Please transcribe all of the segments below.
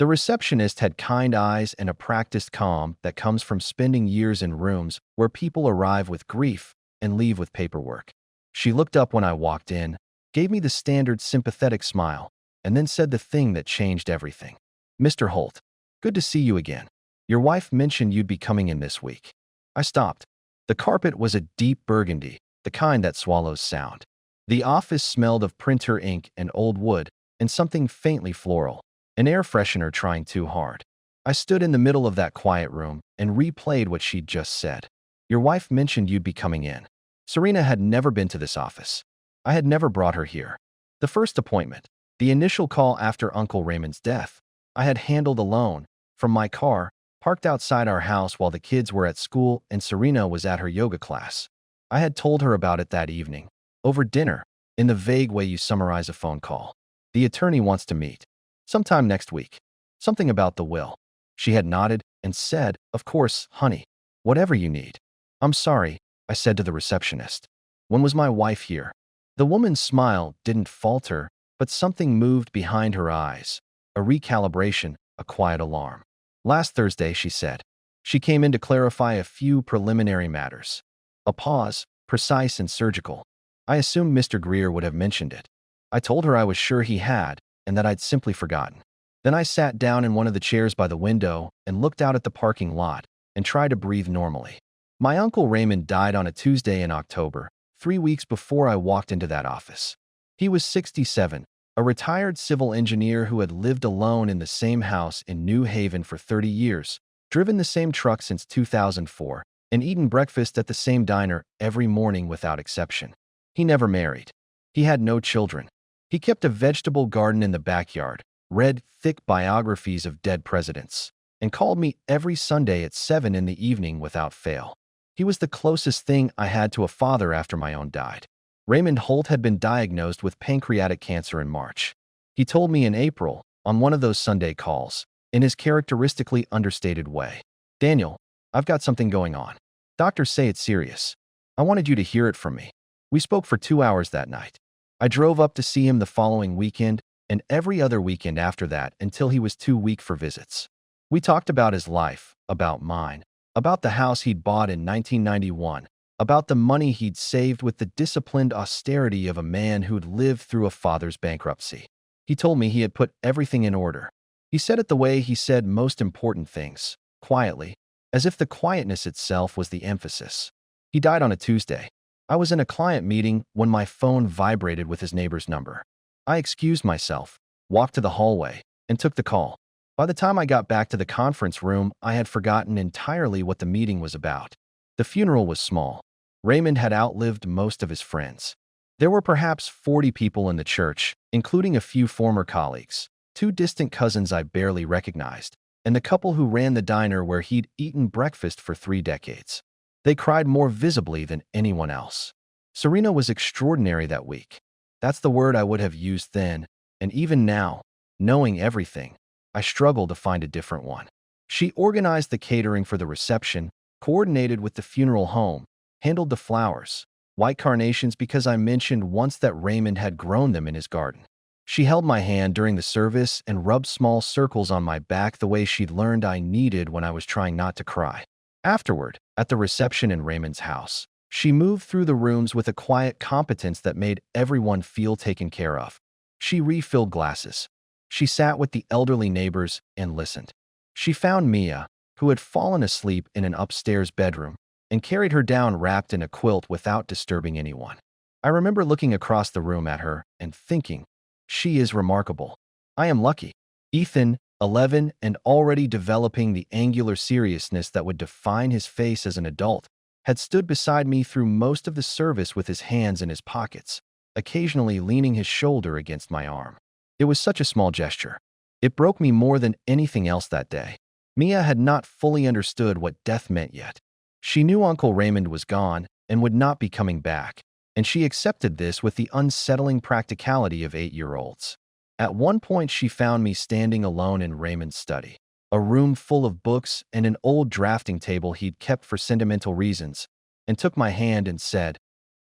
The receptionist had kind eyes and a practiced calm that comes from spending years in rooms where people arrive with grief and leave with paperwork. She looked up when I walked in, gave me the standard sympathetic smile, and then said the thing that changed everything. "Mr. Holt, good to see you again. Your wife mentioned you'd be coming in this week." I stopped. The carpet was a deep burgundy, the kind that swallows sound. The office smelled of printer ink and old wood and something faintly floral, an air freshener trying too hard. I stood in the middle of that quiet room and replayed what she'd just said. "Your wife mentioned you'd be coming in." Serena had never been to this office. I had never brought her here. The first appointment, the initial call after Uncle Raymond's death, I had handled alone, from my car, parked outside our house while the kids were at school and Serena was at her yoga class. I had told her about it that evening, over dinner, in the vague way you summarize a phone call. "The attorney wants to meet. Sometime next week." Something about the will. She had nodded and said, "Of course, honey. Whatever you need." "I'm sorry," I said to the receptionist. "When was my wife here?" The woman's smile didn't falter, but something moved behind her eyes. A recalibration, a quiet alarm. "Last Thursday," she said. "She came in to clarify a few preliminary matters." A pause, precise and surgical. I assumed Mr. Grieve would have mentioned it. I told her I was sure he had, and that I'd simply forgotten. Then I sat down in one of the chairs by the window and looked out at the parking lot and tried to breathe normally. My Uncle Raymond died on a Tuesday in October, 3 weeks before I walked into that office. He was 67, a retired civil engineer who had lived alone in the same house in New Haven for 30 years, driven the same truck since 2004, and eaten breakfast at the same diner every morning without exception. He never married. He had no children. He kept a vegetable garden in the backyard, read thick biographies of dead presidents, and called me every Sunday at 7 in the evening without fail. He was the closest thing I had to a father after my own died. Raymond Holt had been diagnosed with pancreatic cancer in March. He told me in April, on one of those Sunday calls, in his characteristically understated way, "Daniel, I've got something going on. Doctors say it's serious. I wanted you to hear it from me." We spoke for 2 hours that night. I drove up to see him the following weekend and every other weekend after that until he was too weak for visits. We talked about his life, about mine, about the house he'd bought in 1991, about the money he'd saved with the disciplined austerity of a man who'd lived through a father's bankruptcy. He told me he had put everything in order. He said it the way he said most important things, quietly, as if the quietness itself was the emphasis. He died on a Tuesday. I was in a client meeting when my phone vibrated with his neighbor's number. I excused myself, walked to the hallway, and took the call. By the time I got back to the conference room, I had forgotten entirely what the meeting was about. The funeral was small. Raymond had outlived most of his friends. There were perhaps 40 people in the church, including a few former colleagues, 2 distant cousins I barely recognized, and the couple who ran the diner where he'd eaten breakfast for 3 decades. They cried more visibly than anyone else. Serena was extraordinary that week. That's the word I would have used then, and even now, knowing everything, I struggle to find a different one. She organized the catering for the reception, coordinated with the funeral home, handled the flowers, white carnations because I mentioned once that Raymond had grown them in his garden. She held my hand during the service and rubbed small circles on my back the way she'd learned I needed when I was trying not to cry. Afterward, at the reception in Raymond's house, she moved through the rooms with a quiet competence that made everyone feel taken care of. She refilled glasses. She sat with the elderly neighbors and listened. She found Mia, who had fallen asleep in an upstairs bedroom, and carried her down wrapped in a quilt without disturbing anyone. I remember looking across the room at her and thinking, she is remarkable. I am lucky. Ethan, 11 and already developing the angular seriousness that would define his face as an adult, had stood beside me through most of the service with his hands in his pockets, occasionally leaning his shoulder against my arm. It was such a small gesture. It broke me more than anything else that day. Mia had not fully understood what death meant yet. She knew Uncle Raymond was gone and would not be coming back, and she accepted this with the unsettling practicality of 8-year-olds. At one point, she found me standing alone in Raymond's study, a room full of books and an old drafting table he'd kept for sentimental reasons, and took my hand and said,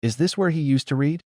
"Is this where he used to read?"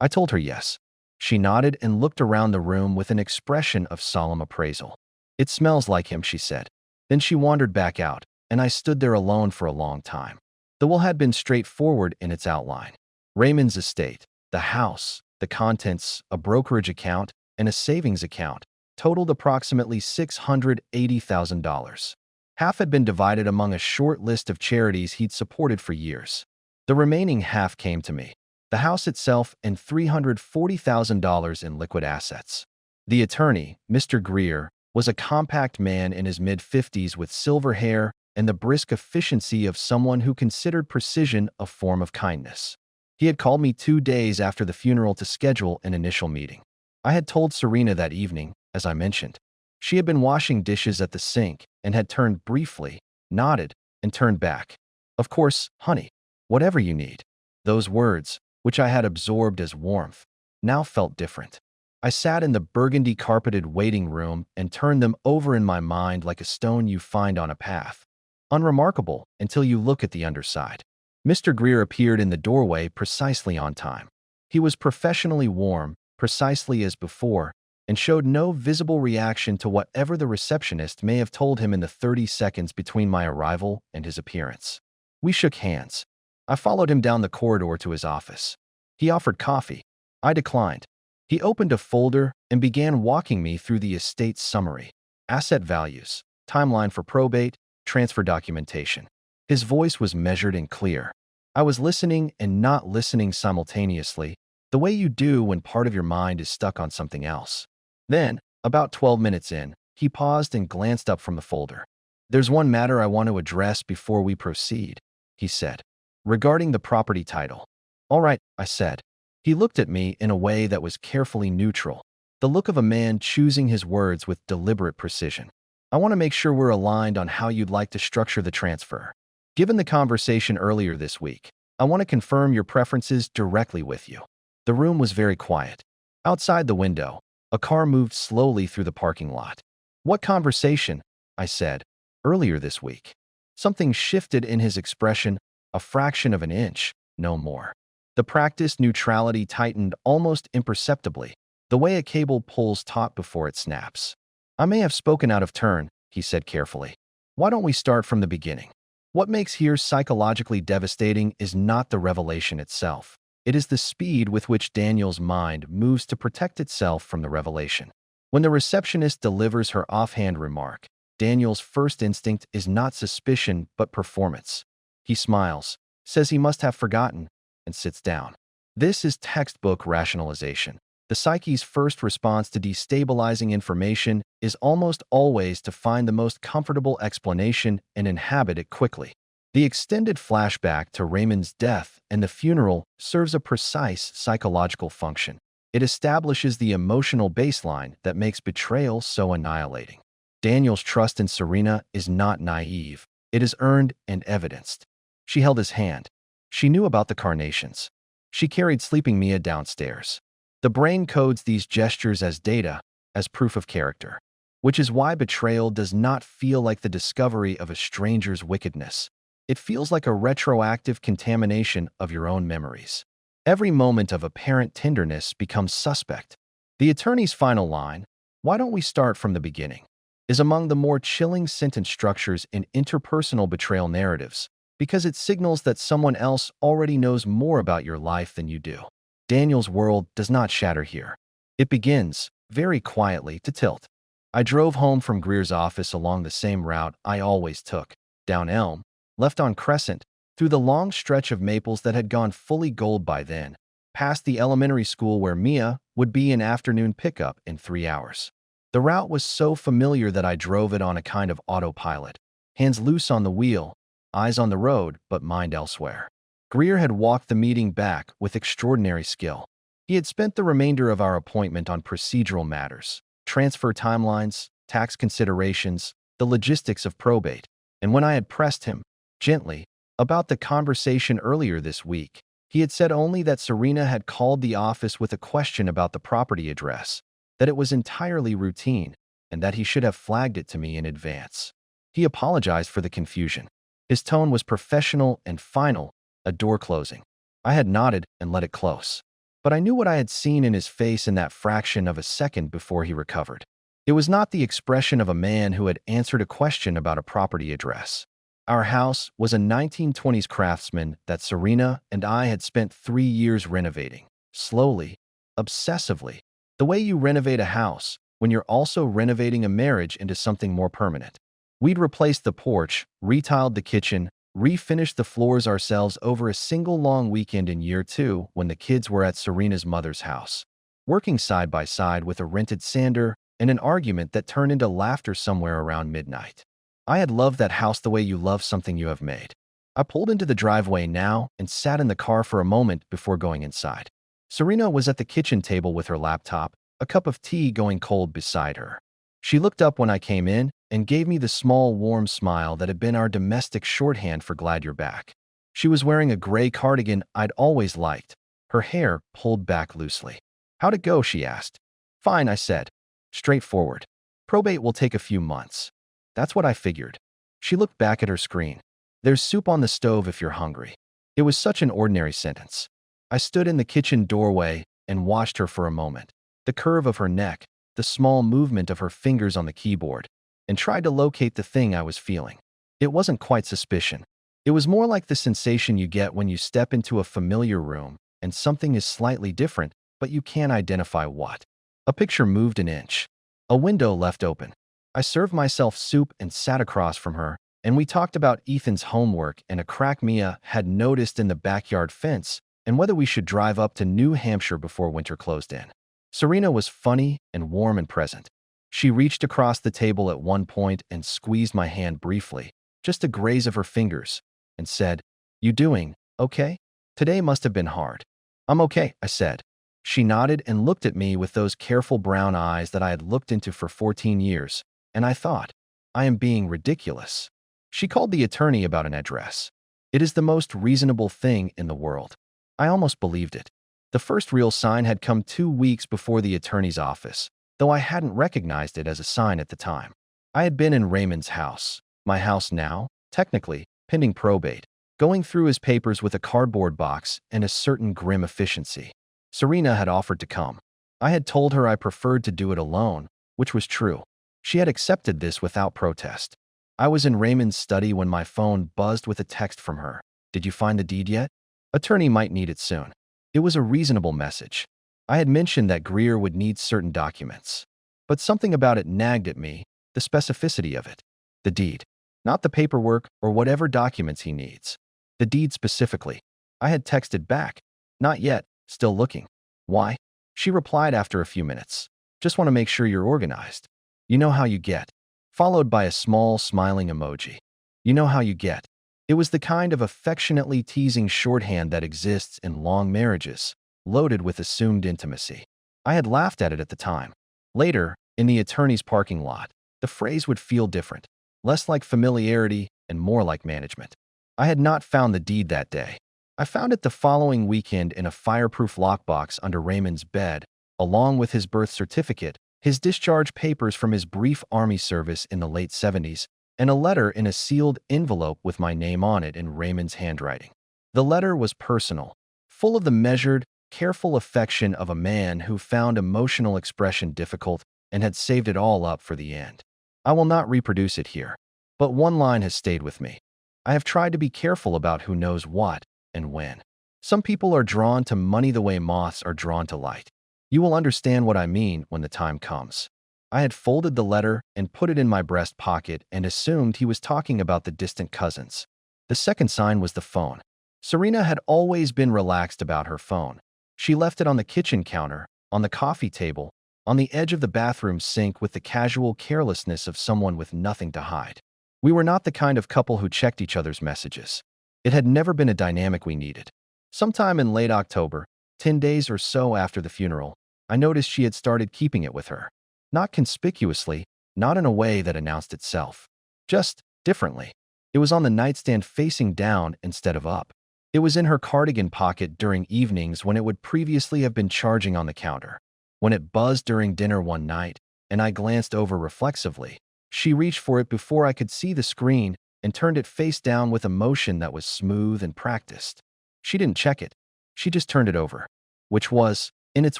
I told her yes. She nodded and looked around the room with an expression of solemn appraisal. It smells like him, she said. Then she wandered back out, and I stood there alone for a long time. The will had been straightforward in its outline. Raymond's estate, the house, the contents, a brokerage account, and a savings account totaled approximately $680,000. Half had been divided among a short list of charities he'd supported for years. The remaining half came to me, the house itself and $340,000 in liquid assets. The attorney, Mr. Grieve, was a compact man in his mid-50s with silver hair and the brisk efficiency of someone who considered precision a form of kindness. He had called me 2 days after the funeral to schedule an initial meeting. I had told Serena that evening, as I mentioned. She had been washing dishes at the sink and had turned briefly, nodded, and turned back. Of course, honey, whatever you need. Those words, which I had absorbed as warmth, now felt different. I sat in the burgundy-carpeted waiting room and turned them over in my mind like a stone you find on a path. Unremarkable until you look at the underside. Mr. Grieve appeared in the doorway precisely on time. He was professionally warm, precisely as before, and showed no visible reaction to whatever the receptionist may have told him in the 30 seconds between my arrival and his appearance. We shook hands. I followed him down the corridor to his office. He offered coffee. I declined. He opened a folder and began walking me through the estate's summary, asset values, timeline for probate, transfer documentation. His voice was measured and clear. I was listening and not listening simultaneously, the way you do when part of your mind is stuck on something else. Then, about 12 minutes in, he paused and glanced up from the folder. "There's one matter I want to address before we proceed," he said, "regarding the property title." "All right," I said. He looked at me in a way that was carefully neutral, the look of a man choosing his words with deliberate precision. "I want to make sure we're aligned on how you'd like to structure the transfer. Given the conversation earlier this week, I want to confirm your preferences directly with you." The room was very quiet. Outside the window, a car moved slowly through the parking lot. "What conversation?" I said. "Earlier this week." Something shifted in his expression, a fraction of an inch, no more. The practiced neutrality tightened almost imperceptibly, the way a cable pulls taut before it snaps. "I may have spoken out of turn," he said carefully. "Why don't we start from the beginning? What makes here psychologically devastating is not the revelation itself. It is the speed with which Daniel's mind moves to protect itself from the revelation. When the receptionist delivers her offhand remark, Daniel's first instinct is not suspicion but performance. He smiles, says he must have forgotten, and sits down. This is textbook rationalization. The psyche's first response to destabilizing information is almost always to find the most comfortable explanation and inhabit it quickly. The extended flashback to Raymond's death and the funeral serves a precise psychological function. It establishes the emotional baseline that makes betrayal so annihilating. Daniel's trust in Serena is not naive. It is earned and evidenced. She held his hand. She knew about the carnations. She carried sleeping Mia downstairs. The brain codes these gestures as data, as proof of character, which is why betrayal does not feel like the discovery of a stranger's wickedness. It feels like a retroactive contamination of your own memories. Every moment of apparent tenderness becomes suspect. The attorney's final line, "Why don't we start from the beginning?" is among the more chilling sentence structures in interpersonal betrayal narratives, because it signals that someone else already knows more about your life than you do. Daniel's world does not shatter here. It begins, very quietly, to tilt. I drove home from Greer's office along the same route I always took, down Elm, left on Crescent, through the long stretch of maples that had gone fully gold by then, past the elementary school where Mia would be in afternoon pickup in 3 hours. The route was so familiar that I drove it on a kind of autopilot, hands loose on the wheel, eyes on the road, but mind elsewhere. Grieve had walked the meeting back with extraordinary skill. He had spent the remainder of our appointment on procedural matters, transfer timelines, tax considerations, the logistics of probate, and when I had pressed him, gently, about the conversation earlier this week, he had said only that Serena had called the office with a question about the property address, that it was entirely routine, and that he should have flagged it to me in advance. He apologized for the confusion. His tone was professional and final, a door closing. I had nodded and let it close. But I knew what I had seen in his face in that fraction of a second before he recovered. It was not the expression of a man who had answered a question about a property address. Our house was a 1920s craftsman that Serena and I had spent 3 years renovating, slowly, obsessively, the way you renovate a house when you're also renovating a marriage into something more permanent. We'd replaced the porch, retiled the kitchen, refinished the floors ourselves over a single long weekend in year 2 when the kids were at Serena's mother's house, working side by side with a rented sander and an argument that turned into laughter somewhere around midnight. I had loved that house the way you love something you have made. I pulled into the driveway now and sat in the car for a moment before going inside. Serena was at the kitchen table with her laptop, a cup of tea going cold beside her. She looked up when I came in and gave me the small, warm smile that had been our domestic shorthand for glad you're back. She was wearing a gray cardigan I'd always liked, her hair pulled back loosely. "How'd it go?" she asked. "Fine," I said. "Straightforward. Probate will take a few months." "That's what I figured." She looked back at her screen. "There's soup on the stove if you're hungry." It was such an ordinary sentence. I stood in the kitchen doorway and watched her for a moment. The curve of her neck, the small movement of her fingers on the keyboard, and tried to locate the thing I was feeling. It wasn't quite suspicion. It was more like the sensation you get when you step into a familiar room and something is slightly different, but you can't identify what. A picture moved an inch. A window left open. I served myself soup and sat across from her, and we talked about Ethan's homework and a crack Mia had noticed in the backyard fence and whether we should drive up to New Hampshire before winter closed in. Serena was funny and warm and present. She reached across the table at one point and squeezed my hand briefly, just a graze of her fingers, and said, "You doing okay? Today must have been hard." "I'm okay," I said. She nodded and looked at me with those careful brown eyes that I had looked into for 14 years, and I thought, I am being ridiculous. She called the attorney about an address. It is the most reasonable thing in the world. I almost believed it. The first real sign had come 2 weeks before the attorney's office, though I hadn't recognized it as a sign at the time. I had been in Raymond's house, my house now, technically, pending probate, going through his papers with a cardboard box and a certain grim efficiency. Serena had offered to come. I had told her I preferred to do it alone, which was true. She had accepted this without protest. I was in Raymond's study when my phone buzzed with a text from her. "Did you find the deed yet? Attorney might need it soon." It was a reasonable message. I had mentioned that Grieve would need certain documents. But something about it nagged at me, the specificity of it. The deed. Not the paperwork or whatever documents he needs. The deed specifically. I had texted back. "Not yet, still looking." "Why?" She replied after a few minutes. "Just want to make sure you're organized. You know how you get." Followed by a small smiling emoji. "You know how you get." It was the kind of affectionately teasing shorthand that exists in long marriages, loaded with assumed intimacy. I had laughed at it at the time. Later, in the attorney's parking lot, the phrase would feel different, less like familiarity and more like management. I had not found the deed that day. I found it the following weekend in a fireproof lockbox under Raymond's bed, along with his birth certificate, his discharge papers from his brief Army service in the late 70s, and a letter in a sealed envelope with my name on it in Raymond's handwriting. The letter was personal, full of the measured, careful affection of a man who found emotional expression difficult and had saved it all up for the end. I will not reproduce it here, but one line has stayed with me. I have tried to be careful about who knows what and when. Some people are drawn to money the way moths are drawn to light. You will understand what I mean when the time comes. I had folded the letter and put it in my breast pocket and assumed he was talking about the distant cousins. The second sign was the phone. Serena had always been relaxed about her phone. She left it on the kitchen counter, on the coffee table, on the edge of the bathroom sink with the casual carelessness of someone with nothing to hide. We were not the kind of couple who checked each other's messages. It had never been a dynamic we needed. Sometime in late October, 10 days or so after the funeral, I noticed she had started keeping it with her. Not conspicuously, not in a way that announced itself. Just differently. It was on the nightstand facing down instead of up. It was in her cardigan pocket during evenings when it would previously have been charging on the counter. When it buzzed during dinner one night, and I glanced over reflexively, she reached for it before I could see the screen and turned it face down with a motion that was smooth and practiced. She didn't check it. She just turned it over, which was, in its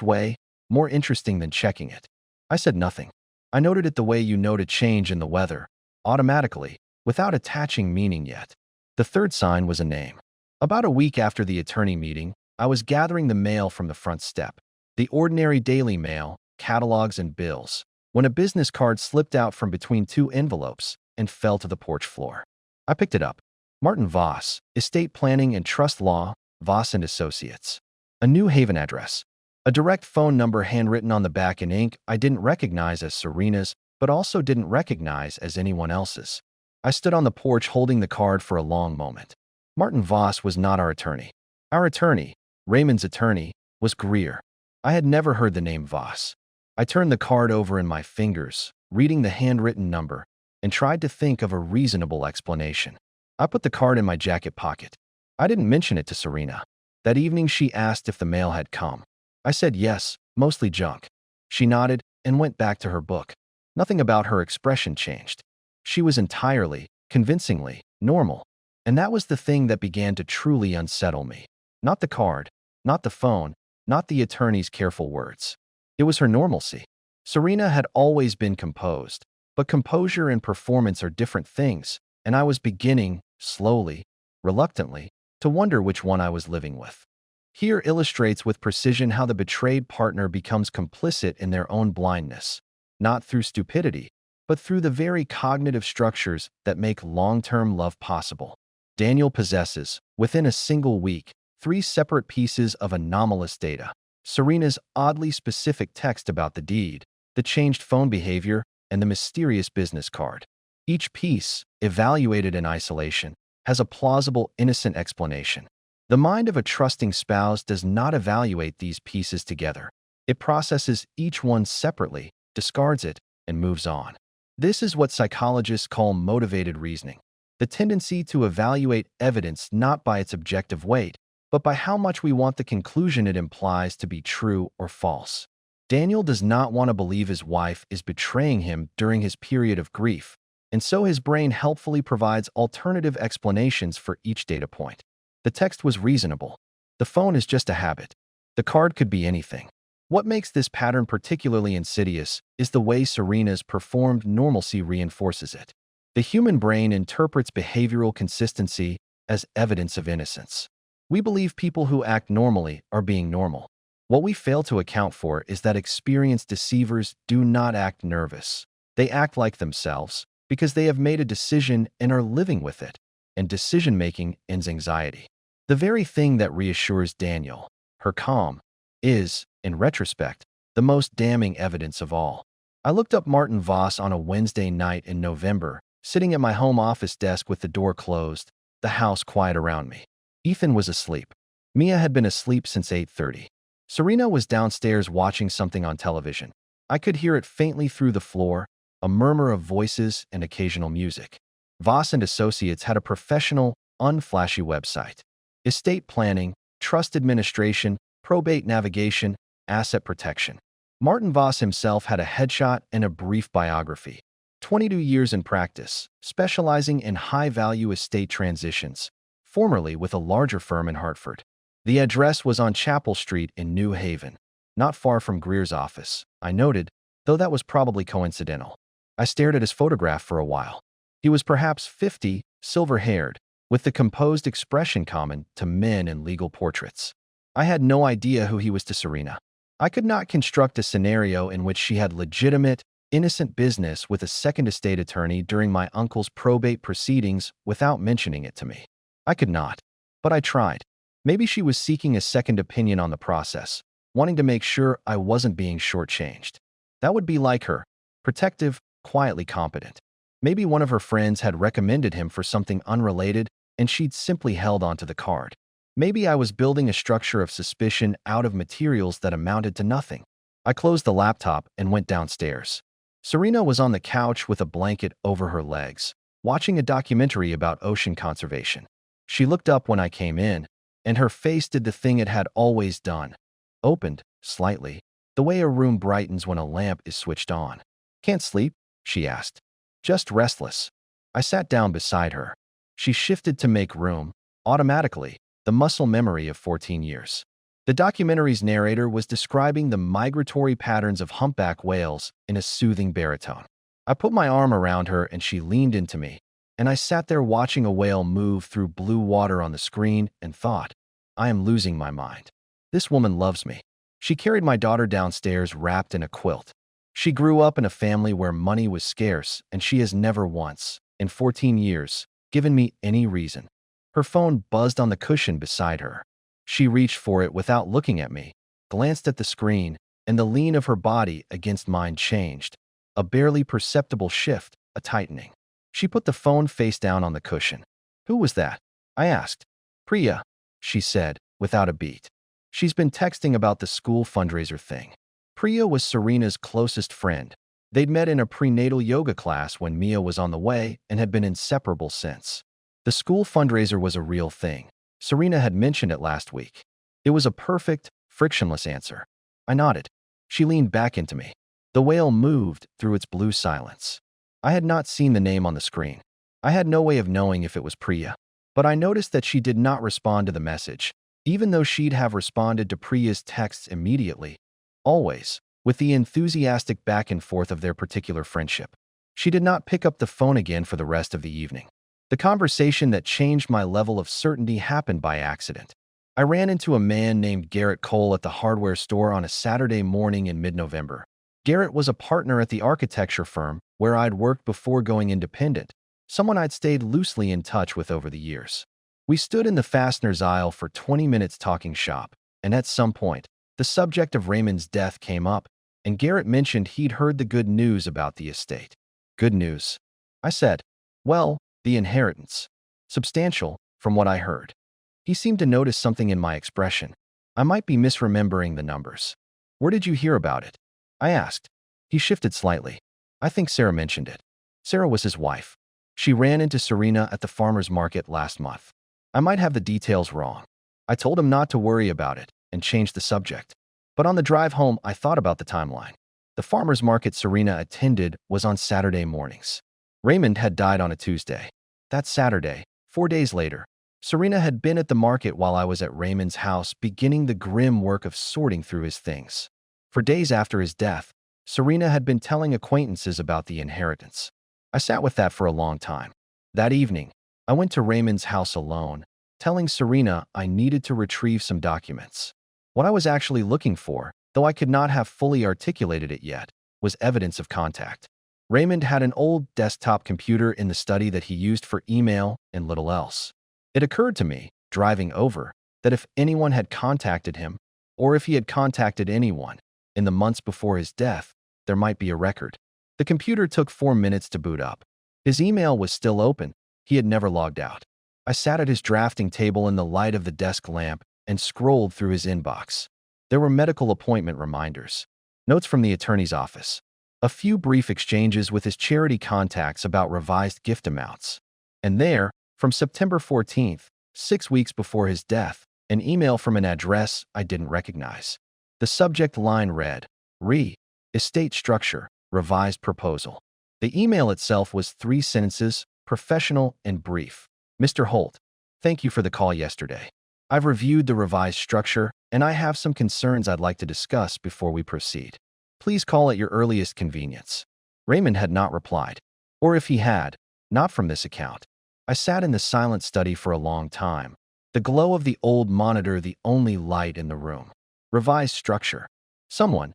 way, more interesting than checking it. I said nothing. I noted it the way you note a change in the weather, automatically, without attaching meaning yet. The third sign was a name. About a week after the attorney meeting, I was gathering the mail from the front step. The ordinary daily mail, catalogs and bills, when a business card slipped out from between two envelopes and fell to the porch floor. I picked it up. Martin Voss, Estate Planning and Trust Law, Voss and Associates. A New Haven address. A direct phone number handwritten on the back in ink I didn't recognize as Serena's, but also didn't recognize as anyone else's. I stood on the porch holding the card for a long moment. Martin Voss was not our attorney. Our attorney, Raymond's attorney, was Grieve. I had never heard the name Voss. I turned the card over in my fingers, reading the handwritten number, and tried to think of a reasonable explanation. I put the card in my jacket pocket. I didn't mention it to Serena. That evening she asked if the mail had come. I said yes, mostly junk. She nodded and went back to her book. Nothing about her expression changed. She was entirely, convincingly, normal. And that was the thing that began to truly unsettle me. Not the card, not the phone, not the attorney's careful words. It was her normalcy. Serena had always been composed, but composure and performance are different things, and I was beginning, slowly, reluctantly, to wonder which one I was living with. Here illustrates with precision how the betrayed partner becomes complicit in their own blindness, not through stupidity, but through the very cognitive structures that make long-term love possible. Daniel possesses, within a single week, 3 separate pieces of anomalous data. Serena's oddly specific text about the deed, the changed phone behavior, and the mysterious business card. Each piece, evaluated in isolation, has a plausible, innocent explanation. The mind of a trusting spouse does not evaluate these pieces together. It processes each one separately, discards it, and moves on. This is what psychologists call motivated reasoning, the tendency to evaluate evidence not by its objective weight, but by how much we want the conclusion it implies to be true or false. Daniel does not want to believe his wife is betraying him during his period of grief, and so his brain helpfully provides alternative explanations for each data point. The text was reasonable. The phone is just a habit. The card could be anything. What makes this pattern particularly insidious is the way Serena's performed normalcy reinforces it. The human brain interprets behavioral consistency as evidence of innocence. We believe people who act normally are being normal. What we fail to account for is that experienced deceivers do not act nervous. They act like themselves because they have made a decision and are living with it, and decision-making ends anxiety. The very thing that reassures Daniel, her calm, is, in retrospect, the most damning evidence of all. I looked up Martin Voss on a Wednesday night in November, sitting at my home office desk with the door closed, the house quiet around me. Ethan was asleep. Mia had been asleep since 8:30. Serena was downstairs watching something on television. I could hear it faintly through the floor, a murmur of voices and occasional music. Voss and Associates had a professional, unflashy website. Estate planning, trust administration, probate navigation, asset protection. Martin Voss himself had a headshot and a brief biography. 22 years in practice, specializing in high-value estate transitions, formerly with a larger firm in Hartford. The address was on Chapel Street in New Haven, not far from Greer's office, I noted, though that was probably coincidental. I stared at his photograph for a while. He was perhaps 50, silver-haired, with the composed expression common to men in legal portraits. I had no idea who he was to Serena. I could not construct a scenario in which she had legitimate, innocent business with a second estate attorney during my uncle's probate proceedings without mentioning it to me. I could not, but I tried. Maybe she was seeking a second opinion on the process, wanting to make sure I wasn't being shortchanged. That would be like her, protective, quietly competent. Maybe one of her friends had recommended him for something unrelated and she'd simply held onto the card. Maybe I was building a structure of suspicion out of materials that amounted to nothing. I closed the laptop and went downstairs. Serena was on the couch with a blanket over her legs, watching a documentary about ocean conservation. She looked up when I came in, and her face did the thing it had always done. Opened, slightly, the way a room brightens when a lamp is switched on. "Can't sleep?" she asked. "Just restless." I sat down beside her. She shifted to make room, automatically, the muscle memory of 14 years. The documentary's narrator was describing the migratory patterns of humpback whales in a soothing baritone. I put my arm around her and she leaned into me, and I sat there watching a whale move through blue water on the screen and thought, I am losing my mind. This woman loves me. She carried my daughter downstairs wrapped in a quilt. She grew up in a family where money was scarce, and she has never once, in 14 years, given me any reason. Her phone buzzed on the cushion beside her. She reached for it without looking at me, glanced at the screen, and the lean of her body against mine changed. A barely perceptible shift, a tightening. She put the phone face down on the cushion. Who was that? I asked. Priya, she said, without a beat. She's been texting about the school fundraiser thing. Priya was Serena's closest friend. They'd met in a prenatal yoga class when Mia was on the way and had been inseparable since. The school fundraiser was a real thing. Serena had mentioned it last week. It was a perfect, frictionless answer. I nodded. She leaned back into me. The whale moved through its blue silence. I had not seen the name on the screen. I had no way of knowing if it was Priya. But I noticed that she did not respond to the message, even though she'd have responded to Priya's texts immediately. Always, with the enthusiastic back and forth of their particular friendship. She did not pick up the phone again for the rest of the evening. The conversation that changed my level of certainty happened by accident. I ran into a man named Garrett Cole at the hardware store on a Saturday morning in mid-November. Garrett was a partner at the architecture firm where I'd worked before going independent, someone I'd stayed loosely in touch with over the years. We stood in the fasteners aisle for 20 minutes talking shop, and at some point, the subject of Raymond's death came up, and Garrett mentioned he'd heard the good news about the estate. Good news? I said. Well, the inheritance. Substantial, from what I heard. He seemed to notice something in my expression. I might be misremembering the numbers. Where did you hear about it? I asked. He shifted slightly. I think Sarah mentioned it. Sarah was his wife. She ran into Serena at the farmer's market last month. I might have the details wrong. I told him not to worry about it and changed the subject. But on the drive home, I thought about the timeline. The farmer's market Serena attended was on Saturday mornings. Raymond had died on a Tuesday. That Saturday, 4 days later, Serena had been at the market while I was at Raymond's house beginning the grim work of sorting through his things. For days after his death, Serena had been telling acquaintances about the inheritance. I sat with that for a long time. That evening, I went to Raymond's house alone, telling Serena I needed to retrieve some documents. What I was actually looking for, though I could not have fully articulated it yet, was evidence of contact. Raymond had an old desktop computer in the study that he used for email and little else. It occurred to me, driving over, that if anyone had contacted him, or if he had contacted anyone, in the months before his death, there might be a record. The computer took 4 minutes to boot up. His email was still open. He had never logged out. I sat at his drafting table in the light of the desk lamp and scrolled through his inbox. There were medical appointment reminders, notes from the attorney's office, a few brief exchanges with his charity contacts about revised gift amounts. And there, from September 14th, 6 weeks before his death, an email from an address I didn't recognize. The subject line read, Estate Structure, Revised Proposal. The email itself was 3 sentences, professional and brief. Mr. Holt, thank you for the call yesterday. I've reviewed the revised structure, and I have some concerns I'd like to discuss before we proceed. Please call at your earliest convenience. Raymond had not replied. Or if he had, not from this account. I sat in the silent study for a long time, the glow of the old monitor the only light in the room. Revised structure. Someone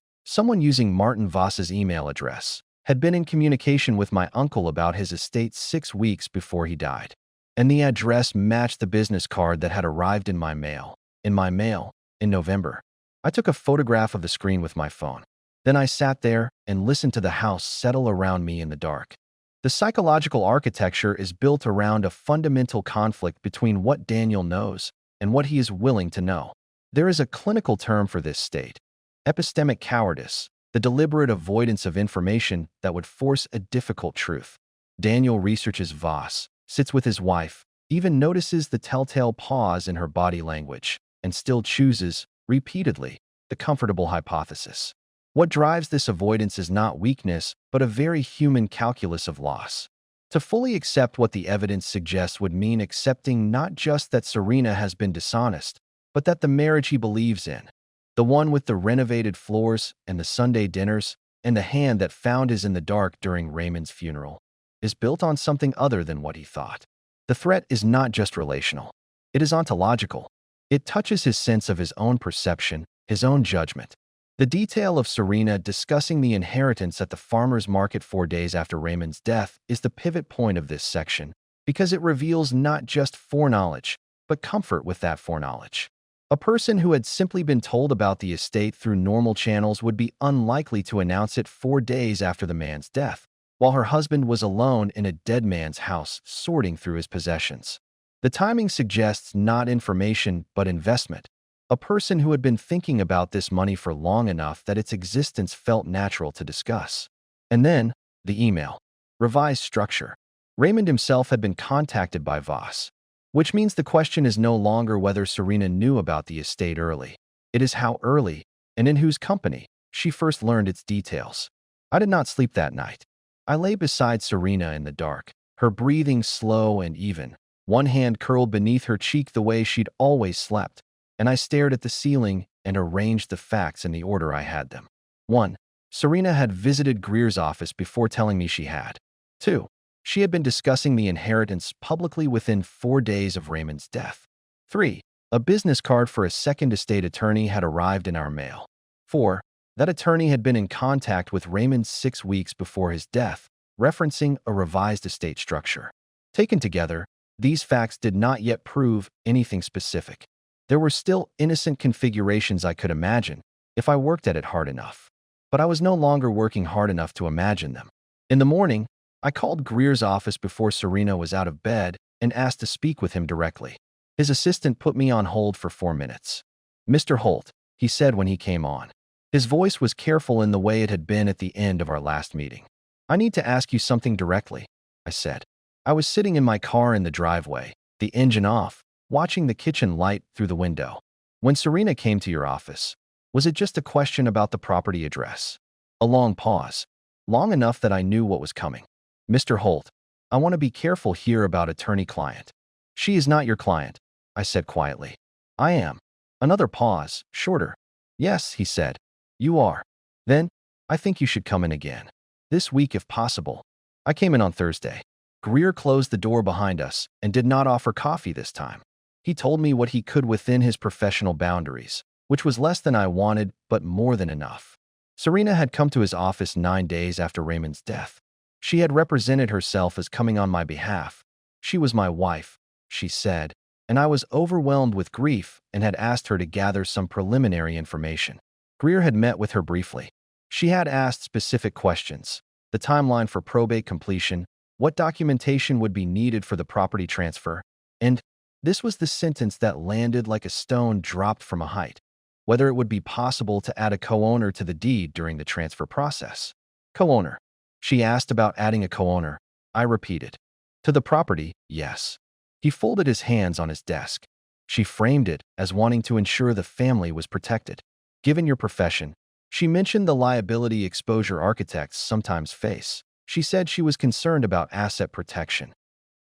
using Martin Voss's email address, had been in communication with my uncle about his estate 6 weeks before he died. And the address matched the business card that had arrived in my mail, in November. I took a photograph of the screen with my phone. Then I sat there and listened to the house settle around me in the dark. The psychological architecture is built around a fundamental conflict between what Daniel knows and what he is willing to know. There is a clinical term for this state: epistemic cowardice, the deliberate avoidance of information that would force a difficult truth. Daniel researches Voss, sits with his wife, even notices the telltale pause in her body language, and still chooses, repeatedly, the comfortable hypothesis. What drives this avoidance is not weakness, but a very human calculus of loss. To fully accept what the evidence suggests would mean accepting not just that Serena has been dishonest, but that the marriage he believes in, the one with the renovated floors and the Sunday dinners and the hand that found his in the dark during Raymond's funeral, is built on something other than what he thought. The threat is not just relational. It is ontological. It touches his sense of his own perception, his own judgment. The detail of Serena discussing the inheritance at the farmer's market 4 days after Raymond's death is the pivot point of this section, because it reveals not just foreknowledge, but comfort with that foreknowledge. A person who had simply been told about the estate through normal channels would be unlikely to announce it 4 days after the man's death, while her husband was alone in a dead man's house sorting through his possessions. The timing suggests not information but investment. A person who had been thinking about this money for long enough that its existence felt natural to discuss. And then, the email. Revised structure. Raymond himself had been contacted by Voss, which means the question is no longer whether Serena knew about the estate early. It is how early, and in whose company, she first learned its details. I did not sleep that night. I lay beside Serena in the dark, her breathing slow and even, one hand curled beneath her cheek the way she'd always slept, and I stared at the ceiling and arranged the facts in the order I had them. 1. Serena had visited Greer's office before telling me she had. 2. She had been discussing the inheritance publicly within 4 days of Raymond's death. 3. A business card for a second estate attorney had arrived in our mail. 4. That attorney had been in contact with Raymond 6 weeks before his death, referencing a revised estate structure. Taken together, these facts did not yet prove anything specific. There were still innocent configurations I could imagine if I worked at it hard enough. But I was no longer working hard enough to imagine them. In the morning, I called Greer's office before Serena was out of bed and asked to speak with him directly. His assistant put me on hold for 4 minutes. "Mr. Holt," he said when he came on. His voice was careful in the way it had been at the end of our last meeting. "I need to ask you something directly," I said. I was sitting in my car in the driveway, the engine off, watching the kitchen light through the window. "When Serena came to your office, was it just a question about the property address?" A long pause, long enough that I knew what was coming. "Mr. Holt, I want to be careful here about attorney-client." "She is not your client," I said quietly. "I am." Another pause, shorter. "Yes," he said. "You are." "Then, I think you should come in again. This week if possible." I came in on Thursday. Greer closed the door behind us and did not offer coffee this time. He told me what he could within his professional boundaries, which was less than I wanted, but more than enough. Serena had come to his office 9 days after Raymond's death. She had represented herself as coming on my behalf. She was my wife, she said, and I was overwhelmed with grief and had asked her to gather some preliminary information. Greer had met with her briefly. She had asked specific questions: the timeline for probate completion, what documentation would be needed for the property transfer, and this was the sentence that landed like a stone dropped from a height: whether it would be possible to add a co-owner to the deed during the transfer process. Co-owner. She asked about adding a co-owner. I repeated. To the property, yes. He folded his hands on his desk. She framed it as wanting to ensure the family was protected. Given your profession, she mentioned the liability exposure architects sometimes face. She said she was concerned about asset protection.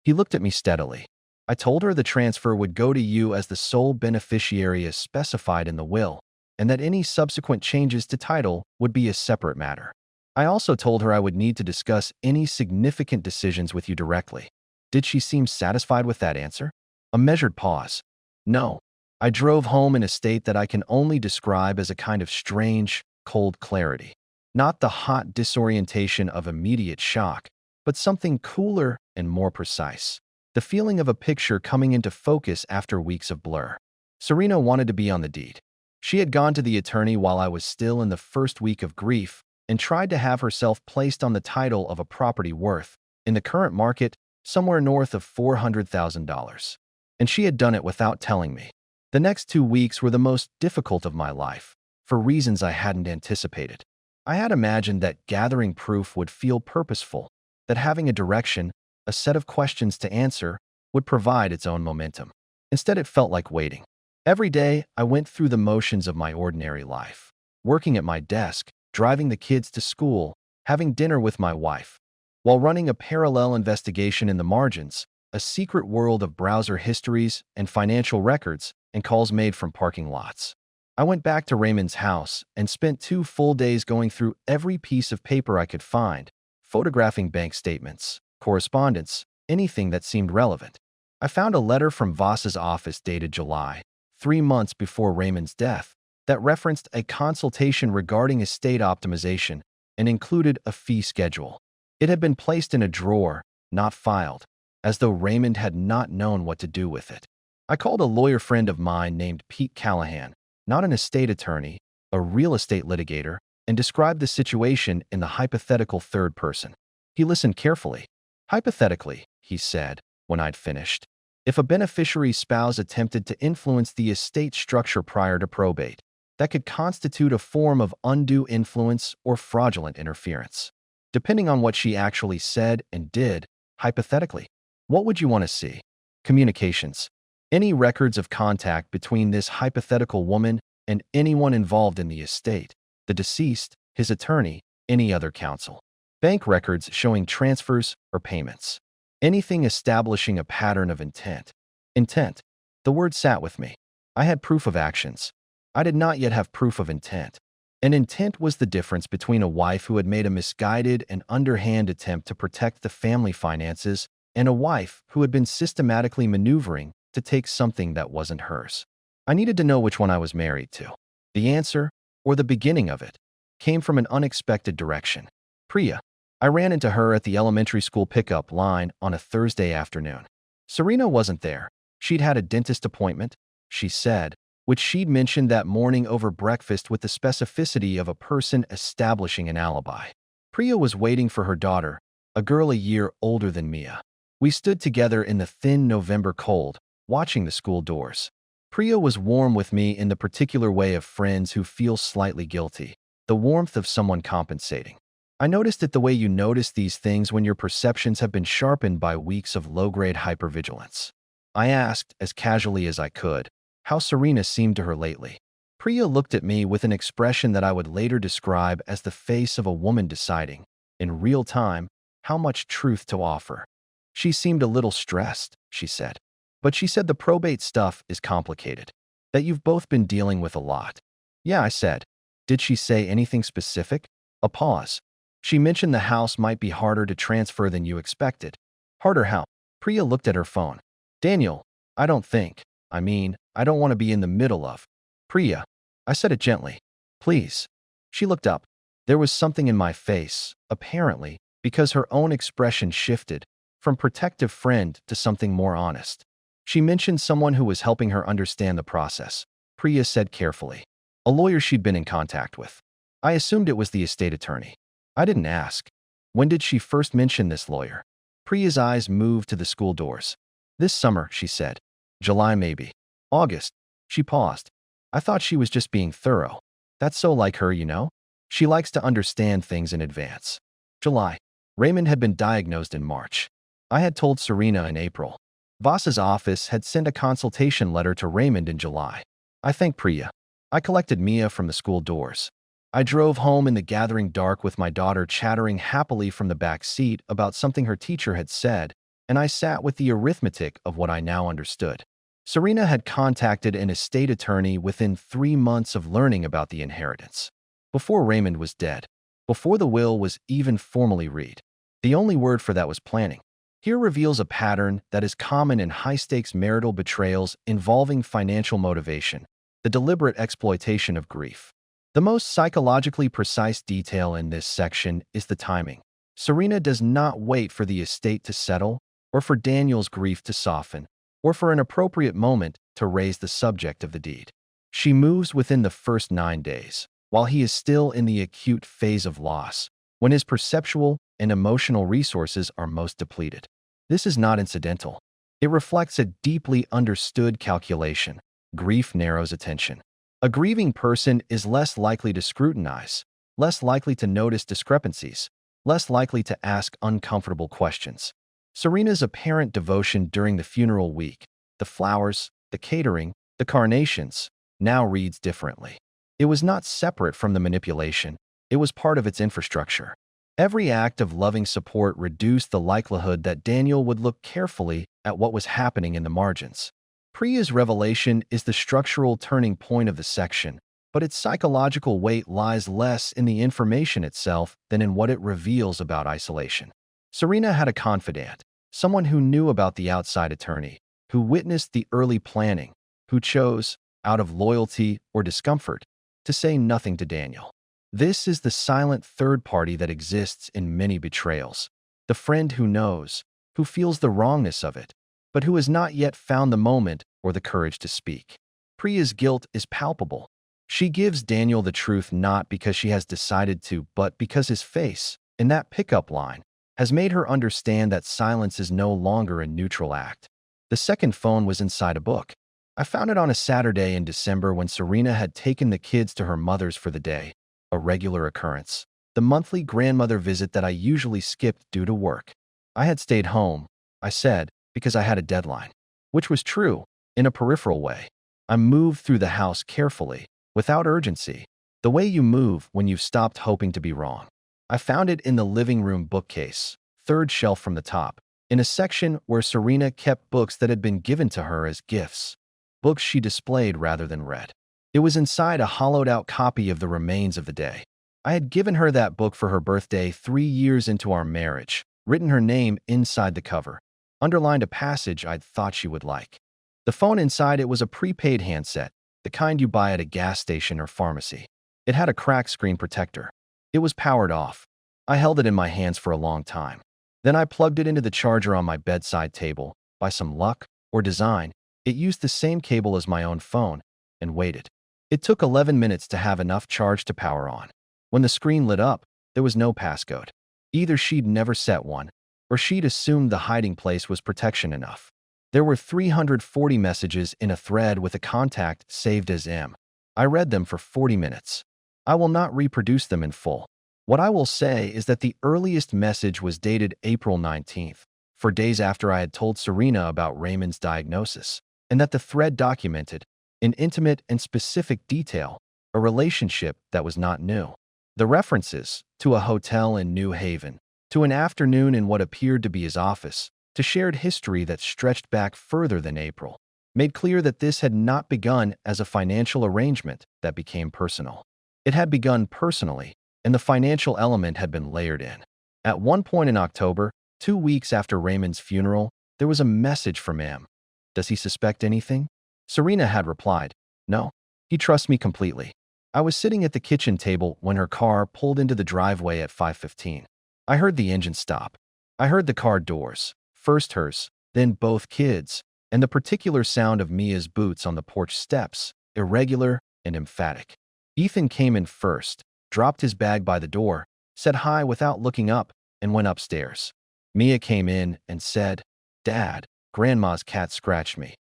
He looked at me steadily. I told her the transfer would go to you as the sole beneficiary as specified in the will, and that any subsequent changes to title would be a separate matter. I also told her I would need to discuss any significant decisions with you directly. Did she seem satisfied with that answer? A measured pause. No. I drove home in a state that I can only describe as a kind of strange, cold clarity. Not the hot disorientation of immediate shock, but something cooler and more precise. The feeling of a picture coming into focus after weeks of blur. Serena wanted to be on the deed. She had gone to the attorney while I was still in the first week of grief and tried to have herself placed on the title of a property worth, in the current market, somewhere north of $400,000. And she had done it without telling me. The next 2 weeks were the most difficult of my life, for reasons I hadn't anticipated. I had imagined that gathering proof would feel purposeful, that having a direction, a set of questions to answer, would provide its own momentum. Instead, it felt like waiting. Every day, I went through the motions of my ordinary life, working at my desk, driving the kids to school, having dinner with my wife, while running a parallel investigation in the margins, a secret world of browser histories and financial records and calls made from parking lots. I went back to Raymond's house and spent 2 full days going through every piece of paper I could find, photographing bank statements, correspondence, anything that seemed relevant. I found a letter from Voss's office dated July, 3 months before Raymond's death, that referenced a consultation regarding estate optimization and included a fee schedule. It had been placed in a drawer, not filed, as though Raymond had not known what to do with it. I called a lawyer friend of mine named Pete Callahan, not an estate attorney, a real estate litigator, and described the situation in the hypothetical third person. He listened carefully. Hypothetically, he said, when I'd finished, if a beneficiary's spouse attempted to influence the estate structure prior to probate, that could constitute a form of undue influence or fraudulent interference. Depending on what she actually said and did, hypothetically, what would you want to see? Communications. Any records of contact between this hypothetical woman and anyone involved in the estate, the deceased, his attorney, any other counsel. Bank records showing transfers or payments. Anything establishing a pattern of intent. Intent. The word sat with me. I had proof of actions. I did not yet have proof of intent. An intent was the difference between a wife who had made a misguided and underhand attempt to protect the family finances and a wife who had been systematically maneuvering to take something that wasn't hers. I needed to know which one I was married to. The answer, or the beginning of it, came from an unexpected direction. Priya. I ran into her at the elementary school pickup line on a Thursday afternoon. Serena wasn't there. She'd had a dentist appointment, she said, which she'd mentioned that morning over breakfast with the specificity of a person establishing an alibi. Priya was waiting for her daughter, a girl a year older than Mia. We stood together in the thin November cold, watching the school doors. Priya was warm with me in the particular way of friends who feel slightly guilty, the warmth of someone compensating. I noticed it the way you notice these things when your perceptions have been sharpened by weeks of low-grade hypervigilance. I asked, as casually as I could, how Serena seemed to her lately. Priya looked at me with an expression that I would later describe as the face of a woman deciding, in real time, how much truth to offer. She seemed a little stressed, she said. But she said the probate stuff is complicated, that you've both been dealing with a lot. Yeah, I said. Did she say anything specific? A pause. She mentioned the house might be harder to transfer than you expected. Harder how? Priya looked at her phone. Daniel, I don't think. I don't want to be in the middle of. Priya. I said it gently. Please. She looked up. There was something in my face, apparently, because her own expression shifted from protective friend to something more honest. She mentioned someone who was helping her understand the process. Priya said carefully. A lawyer she'd been in contact with. I assumed it was the estate attorney. I didn't ask. When did she first mention this lawyer? Priya's eyes moved to the school doors. This summer, she said. July maybe. August. She paused. I thought she was just being thorough. That's so like her, you know? She likes to understand things in advance. July. Raymond had been diagnosed in March. I had told Serena in April. Voss's office had sent a consultation letter to Raymond in July. I thanked Priya. I collected Mia from the school doors. I drove home in the gathering dark with my daughter chattering happily from the back seat about something her teacher had said, and I sat with the arithmetic of what I now understood. Serena had contacted an estate attorney within 3 months of learning about the inheritance. Before Raymond was dead. Before the will was even formally read. The only word for that was planning. Here reveals a pattern that is common in high-stakes marital betrayals involving financial motivation, the deliberate exploitation of grief. The most psychologically precise detail in this section is the timing. Serena does not wait for the estate to settle, or for Daniel's grief to soften, or for an appropriate moment to raise the subject of the deed. She moves within the first 9 days, while he is still in the acute phase of loss, when his perceptual and emotional resources are most depleted. This is not incidental. It reflects a deeply understood calculation. Grief narrows attention. A grieving person is less likely to scrutinize, less likely to notice discrepancies, less likely to ask uncomfortable questions. Serena's apparent devotion during the funeral week, the flowers, the catering, the carnations, now reads differently. It was not separate from the manipulation. It was part of its infrastructure. Every act of loving support reduced the likelihood that Daniel would look carefully at what was happening in the margins. Priya's revelation is the structural turning point of the section, but its psychological weight lies less in the information itself than in what it reveals about isolation. Serena had a confidant, someone who knew about the outside attorney, who witnessed the early planning, who chose, out of loyalty or discomfort, to say nothing to Daniel. This is the silent third party that exists in many betrayals. The friend who knows, who feels the wrongness of it, but who has not yet found the moment or the courage to speak. Priya's guilt is palpable. She gives Daniel the truth not because she has decided to, but because his face, in that pickup line, has made her understand that silence is no longer a neutral act. The second phone was inside a book. I found it on a Saturday in December when Serena had taken the kids to her mother's for the day, a regular occurrence. The monthly grandmother visit that I usually skipped due to work. I had stayed home, I said, because I had a deadline, which was true, in a peripheral way. I moved through the house carefully, without urgency, the way you move when you've stopped hoping to be wrong. I found it in the living room bookcase, third shelf from the top, in a section where Serena kept books that had been given to her as gifts, books she displayed rather than read. It was inside a hollowed-out copy of The Remains of the Day. I had given her that book for her birthday 3 years into our marriage, written her name inside the cover, underlined a passage I'd thought she would like. The phone inside it was a prepaid handset, the kind you buy at a gas station or pharmacy. It had a cracked screen protector. It was powered off. I held it in my hands for a long time. Then I plugged it into the charger on my bedside table. By some luck, or design, it used the same cable as my own phone, and waited. It took 11 minutes to have enough charge to power on. When the screen lit up, there was no passcode. Either she'd never set one, or she'd assumed the hiding place was protection enough. There were 340 messages in a thread with a contact saved as M. I read them for 40 minutes. I will not reproduce them in full. What I will say is that the earliest message was dated April 19th, 4 days after I had told Serena about Raymond's diagnosis, and that the thread documented, in intimate and specific detail, a relationship that was not new. The references to a hotel in New Haven, to an afternoon in what appeared to be his office, to shared history that stretched back further than April, made clear that this had not begun as a financial arrangement that became personal. It had begun personally, and the financial element had been layered in. At one point in October, 2 weeks after Raymond's funeral, there was a message from M. Does he suspect anything? Serena had replied, no, he trusts me completely. I was sitting at the kitchen table when her car pulled into the driveway at 5:15. I heard the engine stop. I heard the car doors, first hers, then both kids, and the particular sound of Mia's boots on the porch steps, irregular and emphatic. Ethan came in first, dropped his bag by the door, said hi without looking up, and went upstairs. Mia came in and said, Dad, Grandma's cat scratched me,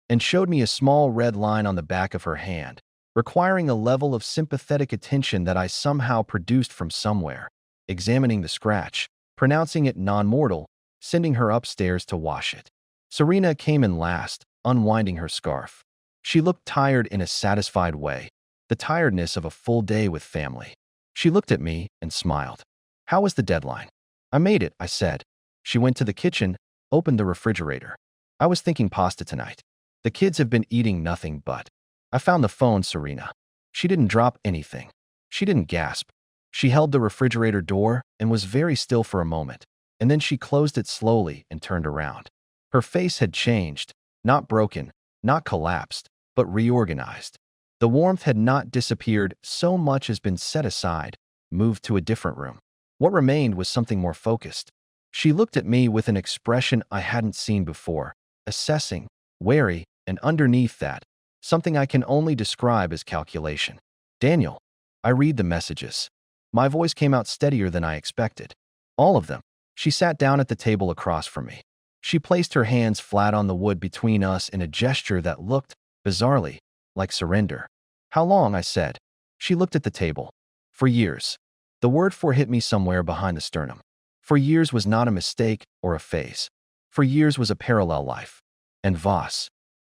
and showed me a small red line on the back of her hand, requiring a level of sympathetic attention that I somehow produced from somewhere, examining the scratch, pronouncing it non-mortal, sending her upstairs to wash it. Serena came in last, unwinding her scarf. She looked tired in a satisfied way, the tiredness of a full day with family. She looked at me and smiled. How was the deadline? I made it, I said. She went to the kitchen, opened the refrigerator. I was thinking pasta tonight. The kids have been eating nothing but. I found the phone, Serena. She didn't drop anything. She didn't gasp. She held the refrigerator door and was very still for a moment, and then she closed it slowly and turned around. Her face had changed, not broken, not collapsed, but reorganized. The warmth had not disappeared so much as been set aside, moved to a different room. What remained was something more focused. She looked at me with an expression I hadn't seen before, assessing, wary, and underneath that, something I can only describe as calculation. Daniel, I read the messages. My voice came out steadier than I expected. All of them. She sat down at the table across from me. She placed her hands flat on the wood between us in a gesture that looked, bizarrely, like surrender. How long? I said. She looked at the table. For years. The word for hit me somewhere behind the sternum. For years was not a mistake or a phase. For years was a parallel life. And Voss.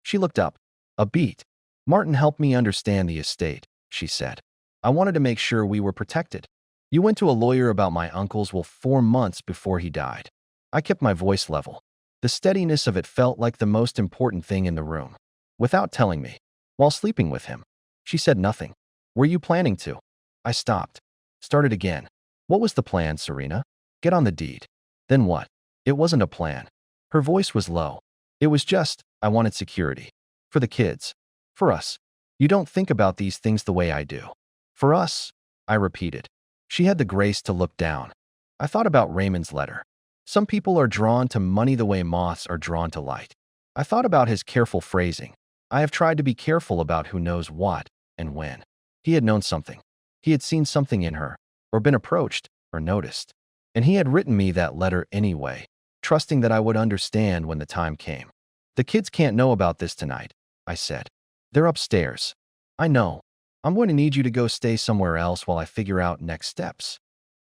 She looked up. A beat. Martin helped me understand the estate, she said. I wanted to make sure we were protected. You went to a lawyer about my uncle's 4 months before he died. I kept my voice level. The steadiness of it felt like the most important thing in the room. without telling me, while sleeping with him. She said nothing. Were you planning to? I stopped. Started again. What was the plan, Serena? Get on the deed. Then what? It wasn't a plan. Her voice was low. It was just, I wanted security. For the kids. For us. You don't think about these things the way I do. For us, I repeated. She had the grace to look down. I thought about Raymond's letter. Some people are drawn to money the way moths are drawn to light. I thought about his careful phrasing. I have tried to be careful about who knows what and when. He had known something. He had seen something in her, or been approached, or noticed. And he had written me that letter anyway, trusting that I would understand when the time came. The kids can't know about this tonight, I said. They're upstairs. I know. I'm going to need you to go stay somewhere else while I figure out next steps.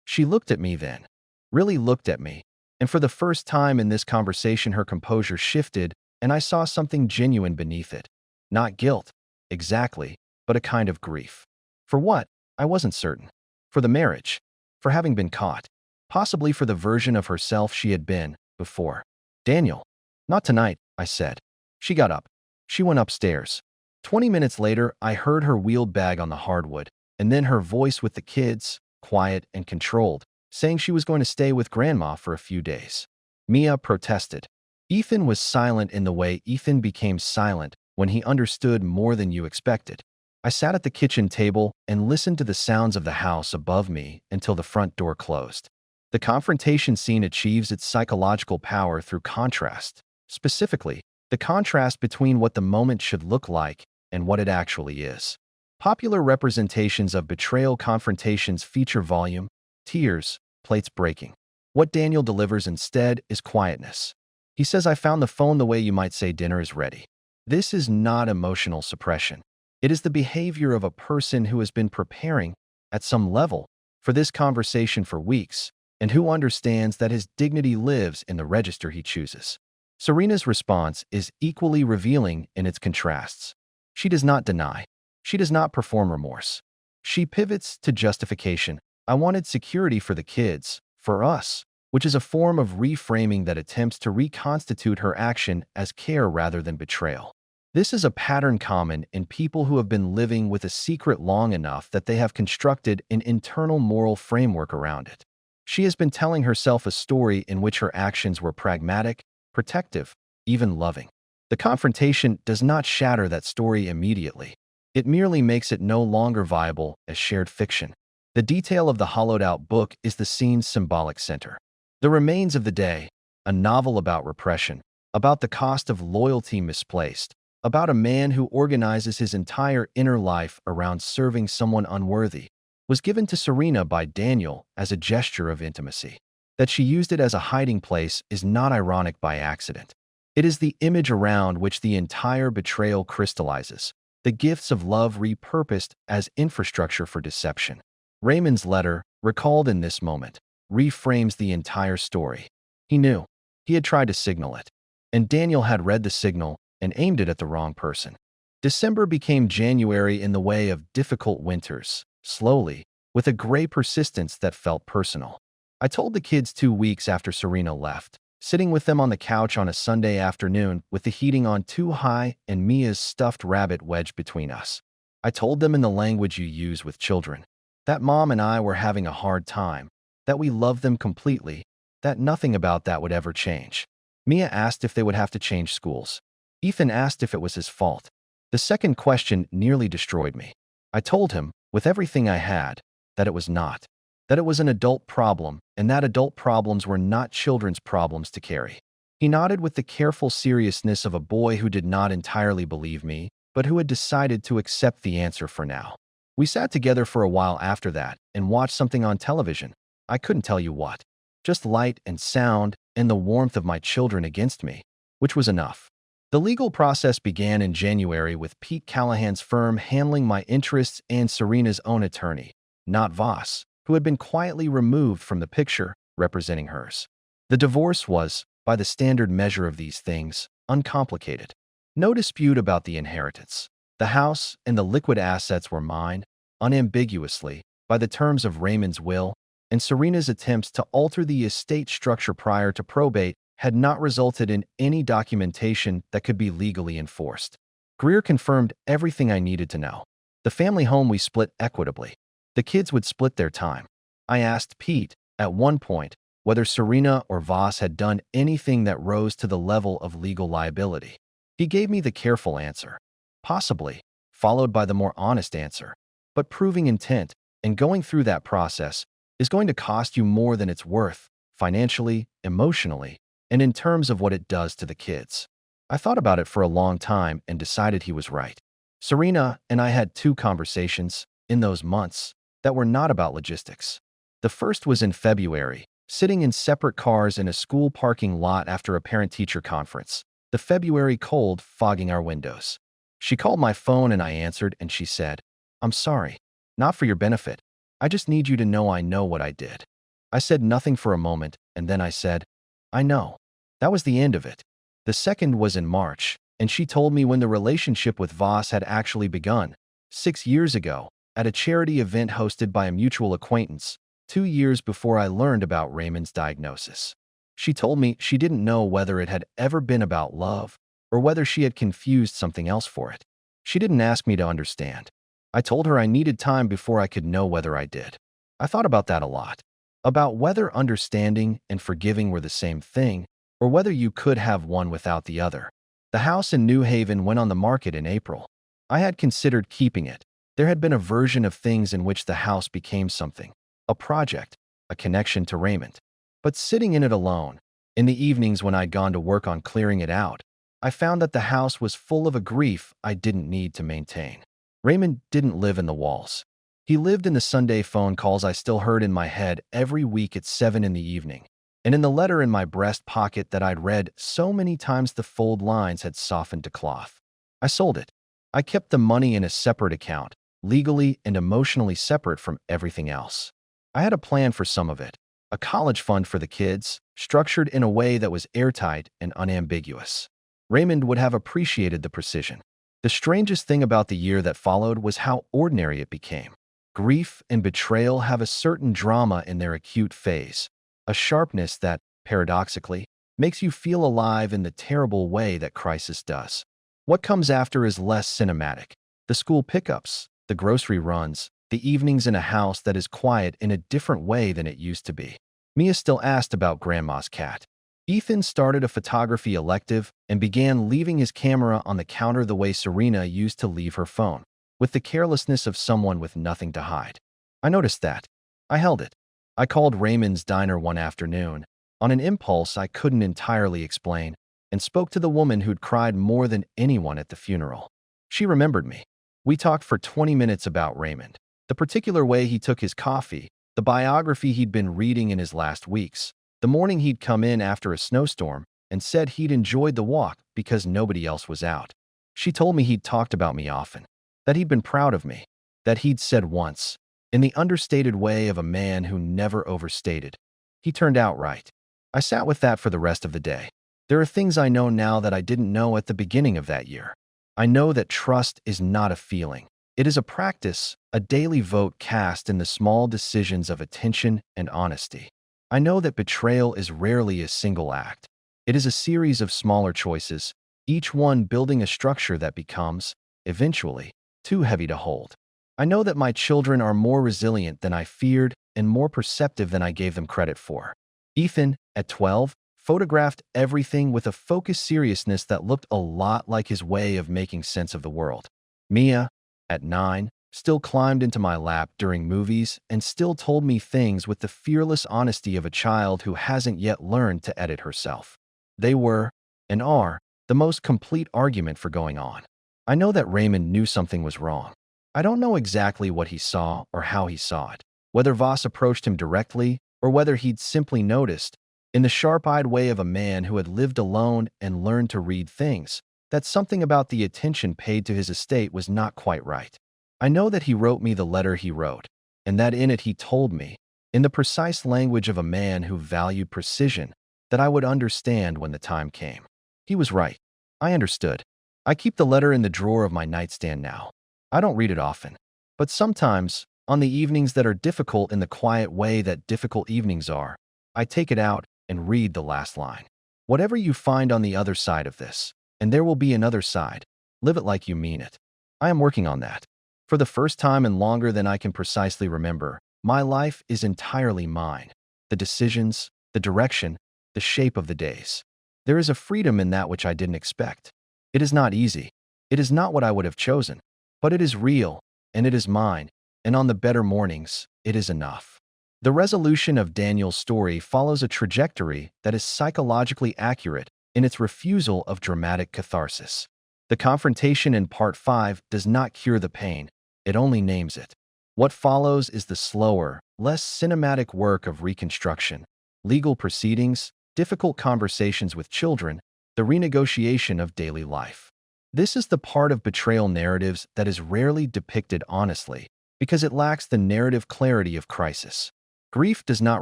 She looked at me then, really looked at me, and for the first time in this conversation her composure shifted and I saw something genuine beneath it. Not guilt, exactly, but a kind of grief. For what? I wasn't certain. For the marriage. For having been caught. Possibly for the version of herself she had been before. Daniel. Not tonight, I said. She got up. She went upstairs. 20 minutes later, I heard her wheeled bag on the hardwood, and then her voice with the kids, quiet and controlled, saying she was going to stay with Grandma for a few days. Mia protested. Ethan was silent in the way Ethan became silent when he understood more than you expected. I sat at the kitchen table and listened to the sounds of the house above me until the front door closed. The confrontation scene achieves its psychological power through contrast. Specifically, the contrast between what the moment should look like and what it actually is. Popular representations of betrayal confrontations feature volume, tears, plates breaking. What Daniel delivers instead is quietness. He says, I found the phone the way you might say dinner is ready. This is not emotional suppression. It is the behavior of a person who has been preparing, at some level, for this conversation for weeks, and who understands that his dignity lives in the register he chooses. Serena's response is equally revealing in its contrasts. She does not deny. She does not perform remorse. She pivots to justification. I wanted security for the kids, for us, which is a form of reframing that attempts to reconstitute her action as care rather than betrayal. This is a pattern common in people who have been living with a secret long enough that they have constructed an internal moral framework around it. She has been telling herself a story in which her actions were pragmatic, protective, even loving. The confrontation does not shatter that story immediately. It merely makes it no longer viable as shared fiction. The detail of the hollowed-out book is the scene's symbolic center. The Remains of the Day, a novel about repression, about the cost of loyalty misplaced, about a man who organizes his entire inner life around serving someone unworthy, was given to Serena by Daniel as a gesture of intimacy. That she used it as a hiding place is not ironic by accident. It is the image around which the entire betrayal crystallizes, the gifts of love repurposed as infrastructure for deception. Raymond's letter, recalled in this moment, reframes the entire story. He knew. He had tried to signal it. And Daniel had read the signal and aimed it at the wrong person. December became January in the way of difficult winters, slowly, with a gray persistence that felt personal. I told the kids 2 weeks after Serena left, sitting with them on the couch on a Sunday afternoon with the heating on too high and Mia's stuffed rabbit wedged between us. I told them in the language you use with children, that Mom and I were having a hard time, that we loved them completely, that nothing about that would ever change. Mia asked if they would have to change schools. Ethan asked if it was his fault. The second question nearly destroyed me. I told him, with everything I had, that it was not. That it was an adult problem, and that adult problems were not children's problems to carry. He nodded with the careful seriousness of a boy who did not entirely believe me, but who had decided to accept the answer for now. We sat together for a while after that and watched something on television. I couldn't tell you what. Just light and sound and the warmth of my children against me, which was enough. The legal process began in January with Pete Callahan's firm handling my interests and Serena's own attorney, not Voss, who had been quietly removed from the picture, representing hers. The divorce was, by the standard measure of these things, uncomplicated. No dispute about the inheritance. The house and the liquid assets were mine, unambiguously, by the terms of Raymond's will, and Serena's attempts to alter the estate structure prior to probate had not resulted in any documentation that could be legally enforced. Greer confirmed everything I needed to know. The family home we split equitably. The kids would split their time. I asked Pete, at one point, whether Serena or Voss had done anything that rose to the level of legal liability. He gave me the careful answer. Possibly, followed by the more honest answer. But proving intent and going through that process is going to cost you more than it's worth, financially, emotionally, and in terms of what it does to the kids. I thought about it for a long time and decided he was right. Serena and I had 2 conversations in those months that were not about logistics. The first was in February, sitting in separate cars in a school parking lot after a parent-teacher conference, the February cold fogging our windows. She called my phone and I answered, and she said, "I'm sorry, not for your benefit. I just need you to know I know what I did." I said nothing for a moment, and then I said, "I know." That was the end of it. The second was in March, and she told me when the relationship with Voss had actually begun, 6 years ago, at a charity event hosted by a mutual acquaintance, 2 years before I learned about Raymond's diagnosis. She told me she didn't know whether it had ever been about love or whether she had confused something else for it. She didn't ask me to understand. I told her I needed time before I could know whether I did. I thought about that a lot, about whether understanding and forgiving were the same thing, or whether you could have one without the other. The house in New Haven went on the market in April. I had considered keeping it. There had been a version of things in which the house became something, a project, a connection to Raymond. But sitting in it alone, in the evenings when I'd gone to work on clearing it out, I found that the house was full of a grief I didn't need to maintain. Raymond didn't live in the walls. He lived in the Sunday phone calls I still heard in my head every week at 7 in the evening, and in the letter in my breast pocket that I'd read so many times the fold lines had softened to cloth. I sold it. I kept the money in a separate account, legally and emotionally separate from everything else. I had a plan for some of it, a college fund for the kids, structured in a way that was airtight and unambiguous. Raymond would have appreciated the precision. The strangest thing about the year that followed was how ordinary it became. Grief and betrayal have a certain drama in their acute phase, a sharpness that, paradoxically, makes you feel alive in the terrible way that crisis does. What comes after is less cinematic. The school pickups, the grocery runs, the evenings in a house that is quiet in a different way than it used to be. Mia still asked about Grandma's cat. Ethan started a photography elective and began leaving his camera on the counter the way Serena used to leave her phone, with the carelessness of someone with nothing to hide. I noticed that. I held it. I called Raymond's diner one afternoon, on an impulse I couldn't entirely explain, and spoke to the woman who'd cried more than anyone at the funeral. She remembered me. We talked for 20 minutes about Raymond, the particular way he took his coffee, the biography he'd been reading in his last weeks, the morning he'd come in after a snowstorm and said he'd enjoyed the walk because nobody else was out. She told me he'd talked about me often, that he'd been proud of me, that he'd said once, in the understated way of a man who never overstated, "He turned out right." I sat with that for the rest of the day. There are things I know now that I didn't know at the beginning of that year. I know that trust is not a feeling. It is a practice, a daily vote cast in the small decisions of attention and honesty. I know that betrayal is rarely a single act. It is a series of smaller choices, each one building a structure that becomes, eventually, too heavy to hold. I know that my children are more resilient than I feared and more perceptive than I gave them credit for. Ethan, at 12, photographed everything with a focused seriousness that looked a lot like his way of making sense of the world. Mia, at 9, still climbed into my lap during movies and still told me things with the fearless honesty of a child who hasn't yet learned to edit herself. They were, and are, the most complete argument for going on. I know that Raymond knew something was wrong. I don't know exactly what he saw or how he saw it, whether Voss approached him directly or whether he'd simply noticed, in the sharp-eyed way of a man who had lived alone and learned to read things, that something about the attention paid to his estate was not quite right. I know that he wrote me the letter he wrote, and that in it he told me, in the precise language of a man who valued precision, that I would understand when the time came. He was right. I understood. I keep the letter in the drawer of my nightstand now. I don't read it often, but sometimes, on the evenings that are difficult in the quiet way that difficult evenings are, I take it out and read the last line. Whatever you find on the other side of this, and there will be another side, Live it like you mean it. I am working on that. For the first time and longer than I can precisely remember, my life is entirely mine. The decisions, the direction, the shape of the days. There is a freedom in that which I didn't expect. It is not easy. It is not what I would have chosen. But it is real, and it is mine, and on the better mornings, it is enough. The resolution of Daniel's story follows a trajectory that is psychologically accurate in its refusal of dramatic catharsis. The confrontation in Part 5 does not cure the pain, it only names it. What follows is the slower, less cinematic work of reconstruction, legal proceedings, difficult conversations with children, the renegotiation of daily life. This is the part of betrayal narratives that is rarely depicted honestly, because it lacks the narrative clarity of crisis. Grief does not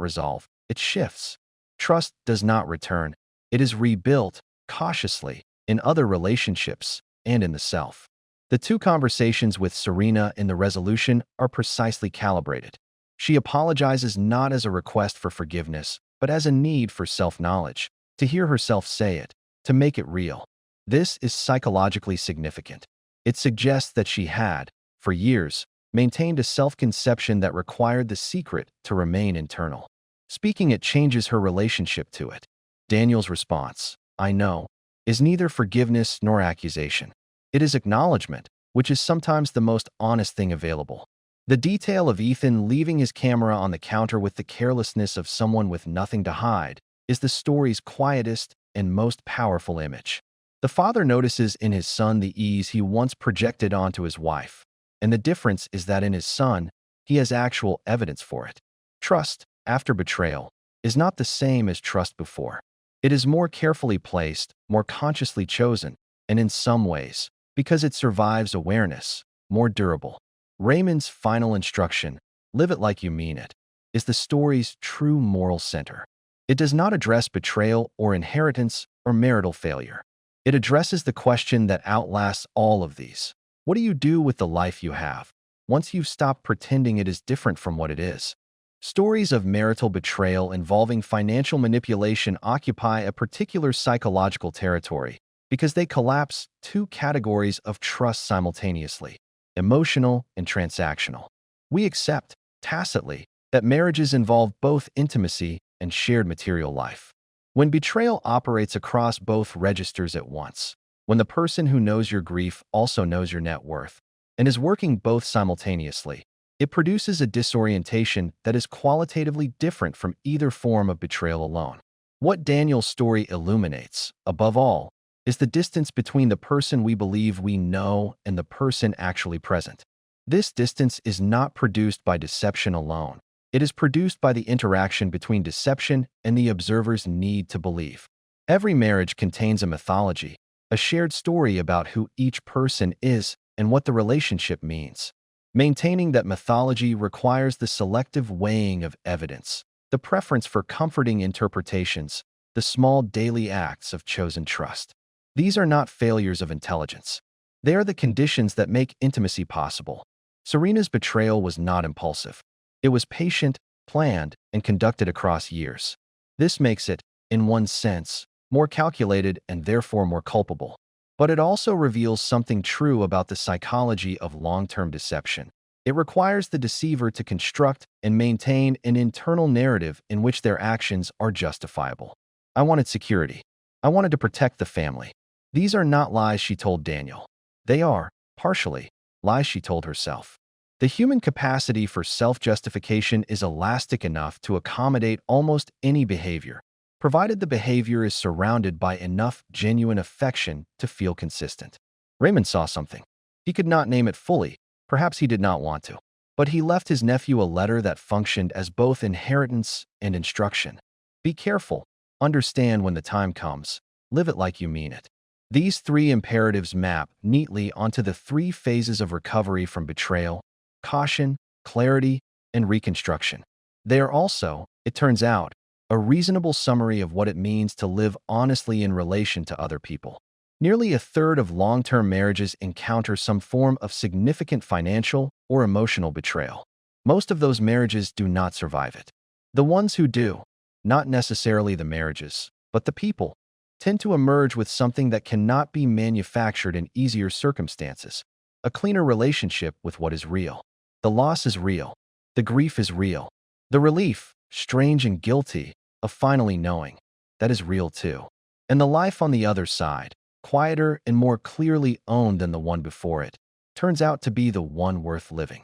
resolve, it shifts. Trust does not return, it is rebuilt, cautiously, in other relationships and in the self. The two conversations with Serena in the resolution are precisely calibrated. She apologizes not as a request for forgiveness, but as a need for self-knowledge, to hear herself say it, to make it real. This is psychologically significant. It suggests that she had, for years, maintained a self-conception that required the secret to remain internal. Speaking it changes her relationship to it. Daniel's response, "I know," is neither forgiveness nor accusation. It is acknowledgement, which is sometimes the most honest thing available. The detail of Ethan leaving his camera on the counter with the carelessness of someone with nothing to hide is the story's quietest and most powerful image. The father notices in his son the ease he once projected onto his wife, and the difference is that in his son, he has actual evidence for it. Trust, after betrayal, is not the same as trust before. It is more carefully placed, more consciously chosen, and in some ways, because it survives awareness, more durable. Raymond's final instruction, "Live it like you mean it," is the story's true moral center. It does not address betrayal or inheritance or marital failure. It addresses the question that outlasts all of these. What do you do with the life you have, once you've stopped pretending it is different from what it is? Stories of marital betrayal involving financial manipulation occupy a particular psychological territory because they collapse two categories of trust simultaneously: emotional and transactional. We accept, tacitly, that marriages involve both intimacy and shared material life. When betrayal operates across both registers at once, when the person who knows your grief also knows your net worth, and is working both simultaneously, it produces a disorientation that is qualitatively different from either form of betrayal alone. What Daniel's story illuminates, above all, is the distance between the person we believe we know and the person actually present. This distance is not produced by deception alone. It is produced by the interaction between deception and the observer's need to believe. Every marriage contains a mythology, a shared story about who each person is and what the relationship means. Maintaining that mythology requires the selective weighing of evidence, the preference for comforting interpretations, the small daily acts of chosen trust. These are not failures of intelligence. They are the conditions that make intimacy possible. Serena's betrayal was not impulsive. It was patient, planned, and conducted across years. This makes it, in one sense, more calculated and therefore more culpable. But it also reveals something true about the psychology of long-term deception. It requires the deceiver to construct and maintain an internal narrative in which their actions are justifiable. I wanted security. I wanted to protect the family. These are not lies she told Daniel. They are, partially, lies she told herself. The human capacity for self-justification is elastic enough to accommodate almost any behavior, provided the behavior is surrounded by enough genuine affection to feel consistent. Raymond saw something. He could not name it fully, perhaps he did not want to, but he left his nephew a letter that functioned as both inheritance and instruction. Be careful, understand when the time comes, live it like you mean it. These three imperatives map neatly onto the three phases of recovery from betrayal: caution, clarity, and reconstruction. They are also, it turns out, a reasonable summary of what it means to live honestly in relation to other people. Nearly a third of long-term marriages encounter some form of significant financial or emotional betrayal. Most of those marriages do not survive it. The ones who do, not necessarily the marriages, but the people, tend to emerge with something that cannot be manufactured in easier circumstances, a cleaner relationship with what is real. The loss is real. The grief is real. The relief, strange and guilty, of finally knowing, that is real too. And the life on the other side, quieter and more clearly owned than the one before it, turns out to be the one worth living.